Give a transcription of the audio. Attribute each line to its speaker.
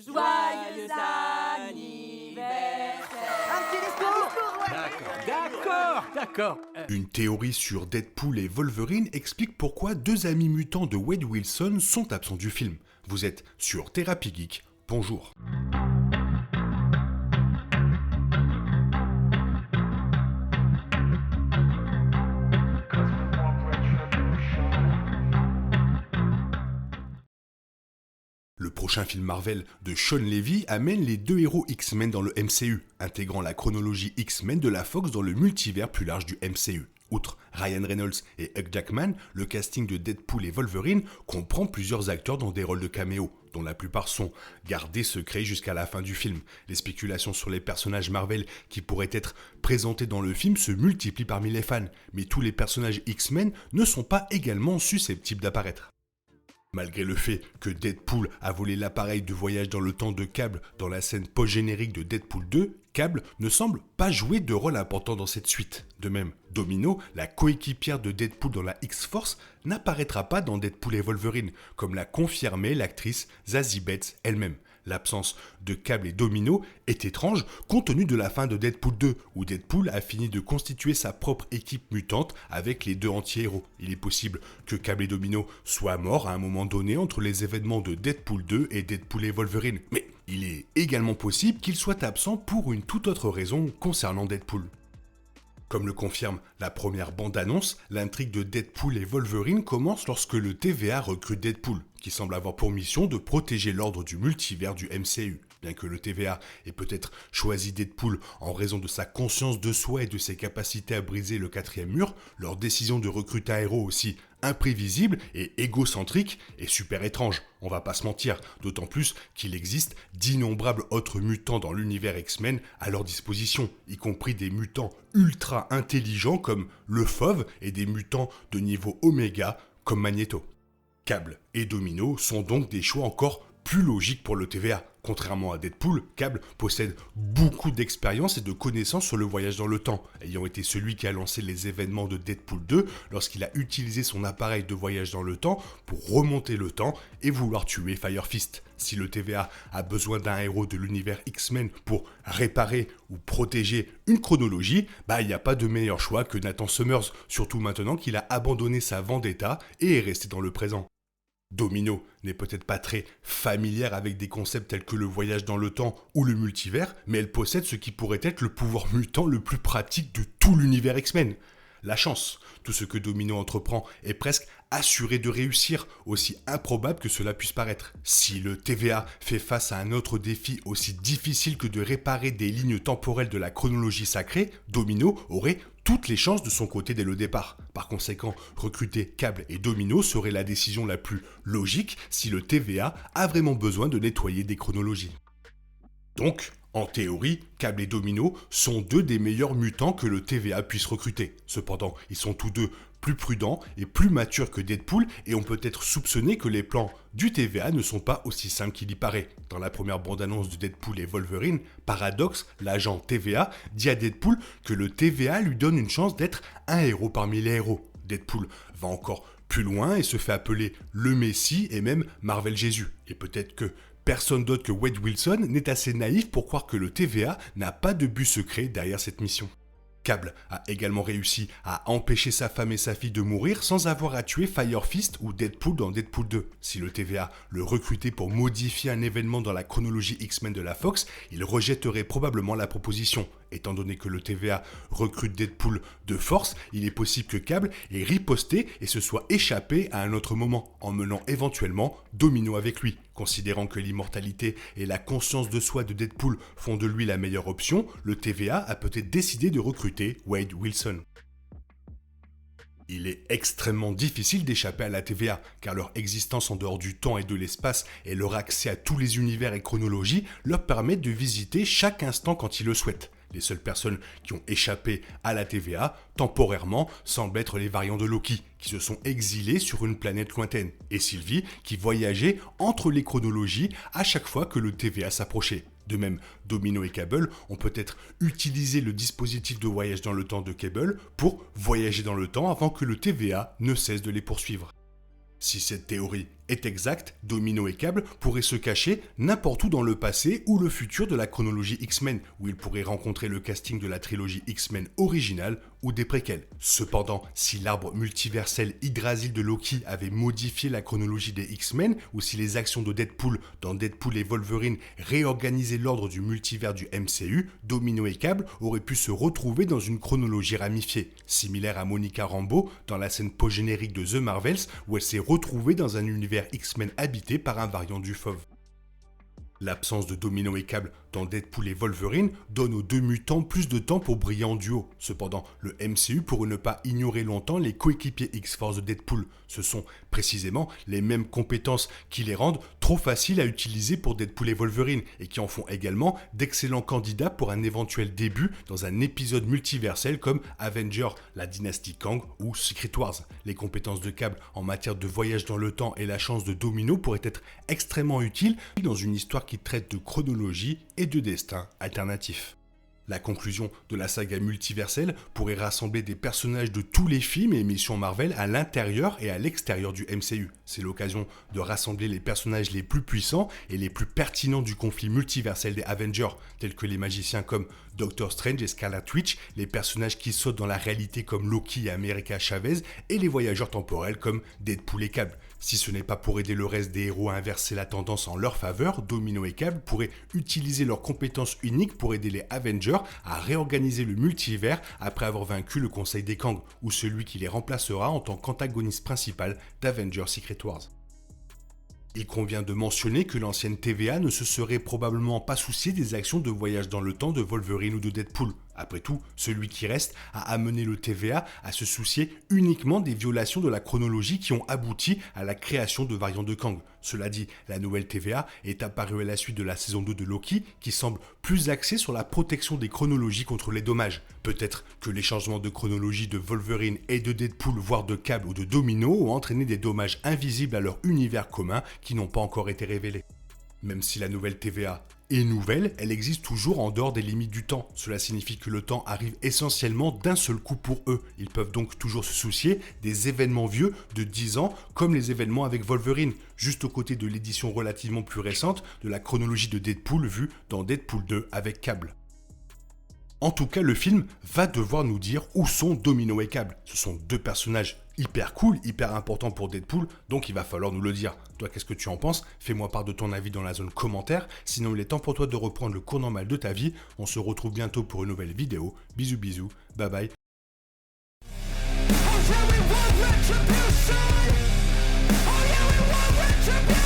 Speaker 1: Joyeux anniversaire.
Speaker 2: Un petit discours,
Speaker 3: D'accord.
Speaker 4: Une théorie sur Deadpool et Wolverine explique pourquoi deux amis mutants de Wade Wilson sont absents du film. Vous êtes sur Thérapie Geek, bonjour. Le prochain film Marvel de Sean Levy amène les deux héros X-Men dans le MCU, intégrant la chronologie X-Men de la Fox dans le multivers plus large du MCU. Outre Ryan Reynolds et Hugh Jackman, le casting de Deadpool et Wolverine comprend plusieurs acteurs dans des rôles de caméo, dont la plupart sont gardés secrets jusqu'à la fin du film. Les spéculations sur les personnages Marvel qui pourraient être présentés dans le film se multiplient parmi les fans, mais tous les personnages X-Men ne sont pas également susceptibles d'apparaître. Malgré le fait que Deadpool a volé l'appareil de voyage dans le temps de Cable dans la scène post-générique de Deadpool 2, Cable ne semble pas jouer de rôle important dans cette suite. De même, Domino, la coéquipière de Deadpool dans la X-Force, n'apparaîtra pas dans Deadpool et Wolverine, comme l'a confirmé l'actrice Zazie Beetz elle-même. L'absence de Cable et Domino est étrange compte tenu de la fin de Deadpool 2, où Deadpool a fini de constituer sa propre équipe mutante avec les deux anti-héros. Il est possible que Cable et Domino soient morts à un moment donné entre les événements de Deadpool 2 et Deadpool et Wolverine, mais il est également possible qu'ils soient absents pour une toute autre raison concernant Deadpool. Comme le confirme la première bande-annonce, l'intrigue de Deadpool et Wolverine commence lorsque le TVA recrute Deadpool, qui semble avoir pour mission de protéger l'ordre du multivers du MCU. Bien que le TVA ait peut-être choisi Deadpool en raison de sa conscience de soi et de ses capacités à briser le quatrième mur, leur décision de recruter un héros aussi imprévisible et égocentrique est super étrange, on va pas se mentir, d'autant plus qu'il existe d'innombrables autres mutants dans l'univers X-Men à leur disposition, y compris des mutants ultra intelligents comme le Fauve et des mutants de niveau Oméga comme Magneto. Cable et Domino sont donc des choix encore plus logiques pour le TVA. Contrairement à Deadpool, Cable possède beaucoup d'expérience et de connaissances sur le voyage dans le temps, ayant été celui qui a lancé les événements de Deadpool 2 lorsqu'il a utilisé son appareil de voyage dans le temps pour remonter le temps et vouloir tuer Fire Fist. Si le TVA a besoin d'un héros de l'univers X-Men pour réparer ou protéger une chronologie, il n'y a pas de meilleur choix que Nathan Summers, surtout maintenant qu'il a abandonné sa vendetta et est resté dans le présent. Domino n'est peut-être pas très familière avec des concepts tels que le voyage dans le temps ou le multivers, mais elle possède ce qui pourrait être le pouvoir mutant le plus pratique de tout l'univers X-Men. La chance. Tout ce que Domino entreprend est presque assuré de réussir, aussi improbable que cela puisse paraître. Si le TVA fait face à un autre défi aussi difficile que de réparer des lignes temporelles de la chronologie sacrée, Domino aurait toutes les chances de son côté dès le départ. Par conséquent, recruter Cable et Domino serait la décision la plus logique si le TVA a vraiment besoin de nettoyer des chronologies. Donc, en théorie, Cable et Domino sont deux des meilleurs mutants que le TVA puisse recruter. Cependant, ils sont tous deux plus prudents et plus matures que Deadpool et on peut être soupçonné que les plans du TVA ne sont pas aussi simples qu'il y paraît. Dans la première bande-annonce de Deadpool et Wolverine, Paradox, l'agent TVA, dit à Deadpool que le TVA lui donne une chance d'être un héros parmi les héros. Deadpool va encore plus loin et se fait appeler le Messie et même Marvel Jésus. Et peut-être que personne d'autre que Wade Wilson n'est assez naïf pour croire que le TVA n'a pas de but secret derrière cette mission. Cable a également réussi à empêcher sa femme et sa fille de mourir sans avoir à tuer Fire Fist ou Deadpool dans Deadpool 2. Si le TVA le recrutait pour modifier un événement dans la chronologie X-Men de la Fox, il rejetterait probablement la proposition. Étant donné que le TVA recrute Deadpool de force, il est possible que Cable ait riposté et se soit échappé à un autre moment, emmenant éventuellement Domino avec lui. Considérant que l'immortalité et la conscience de soi de Deadpool font de lui la meilleure option, le TVA a peut-être décidé de recruter Wade Wilson. Il est extrêmement difficile d'échapper à la TVA, car leur existence en dehors du temps et de l'espace et leur accès à tous les univers et chronologies leur permettent de visiter chaque instant quand ils le souhaitent. Les seules personnes qui ont échappé à la TVA, temporairement, semblent être les variants de Loki, qui se sont exilés sur une planète lointaine, et Sylvie, qui voyageait entre les chronologies à chaque fois que le TVA s'approchait. De même, Domino et Cable ont peut-être utilisé le dispositif de voyage dans le temps de Cable pour voyager dans le temps avant que le TVA ne cesse de les poursuivre. Si cette théorie est exact, Domino et Cable pourraient se cacher n'importe où dans le passé ou le futur de la chronologie X-Men, où ils pourraient rencontrer le casting de la trilogie X-Men originale ou des préquels. Cependant, si l'arbre multiversel Yggdrasil de Loki avait modifié la chronologie des X-Men, ou si les actions de Deadpool dans Deadpool et Wolverine réorganisaient l'ordre du multivers du MCU, Domino et Cable auraient pu se retrouver dans une chronologie ramifiée, similaire à Monica Rambeau dans la scène post-générique de The Marvels, où elle s'est retrouvée dans un univers X-Men habité par un variant du Fauve. L'absence de Domino et Cable dans Deadpool et Wolverine donne aux deux mutants plus de temps pour briller en duo. Cependant, le MCU pourrait ne pas ignorer longtemps les coéquipiers X-Force de Deadpool. Ce sont précisément les mêmes compétences qui les rendent trop faciles à utiliser pour Deadpool et Wolverine et qui en font également d'excellents candidats pour un éventuel début dans un épisode multiversel comme Avengers, la dynastie Kang ou Secret Wars. Les compétences de Cable en matière de voyage dans le temps et la chance de Domino pourraient être extrêmement utiles dans une histoire qui traite de chronologie et de destin alternatif. La conclusion de la saga multiverselle pourrait rassembler des personnages de tous les films et émissions Marvel à l'intérieur et à l'extérieur du MCU. C'est l'occasion de rassembler les personnages les plus puissants et les plus pertinents du conflit multiversel des Avengers, tels que les magiciens comme Doctor Strange et Scarlet Witch, les personnages qui sautent dans la réalité comme Loki et America Chavez, et les voyageurs temporels comme Deadpool et Cable. Si ce n'est pas pour aider le reste des héros à inverser la tendance en leur faveur, Domino et Cable pourraient utiliser leurs compétences uniques pour aider les Avengers à réorganiser le multivers après avoir vaincu le Conseil des Kang, ou celui qui les remplacera en tant qu'antagoniste principal d'Avengers Secret Wars. Il convient de mentionner que l'ancienne TVA ne se serait probablement pas souciée des actions de voyage dans le temps de Wolverine ou de Deadpool. Après tout, celui qui reste a amené le TVA à se soucier uniquement des violations de la chronologie qui ont abouti à la création de variants de Kang. Cela dit, la nouvelle TVA est apparue à la suite de la saison 2 de Loki qui semble plus axée sur la protection des chronologies contre les dommages. Peut-être que les changements de chronologie de Wolverine et de Deadpool, voire de Cable ou de Domino, ont entraîné des dommages invisibles à leur univers commun qui n'ont pas encore été révélés. Même si la nouvelle TVA est nouvelle, elle existe toujours en dehors des limites du temps. Cela signifie que le temps arrive essentiellement d'un seul coup pour eux. Ils peuvent donc toujours se soucier des événements vieux de 10 ans, comme les événements avec Wolverine, juste aux côtés de l'édition relativement plus récente de la chronologie de Deadpool vue dans Deadpool 2 avec Cable. En tout cas, le film va devoir nous dire où sont Domino et Cable. Ce sont deux personnages hyper cool, hyper importants pour Deadpool, donc il va falloir nous le dire. Toi, qu'est-ce que tu en penses? Fais-moi part de ton avis dans la zone commentaire. Sinon, il est temps pour toi de reprendre le cours normal de ta vie. On se retrouve bientôt pour une nouvelle vidéo. Bisous, bisous, bye bye.
Speaker 2: Oh yeah, we want retribution. Oh yeah, we want retribution.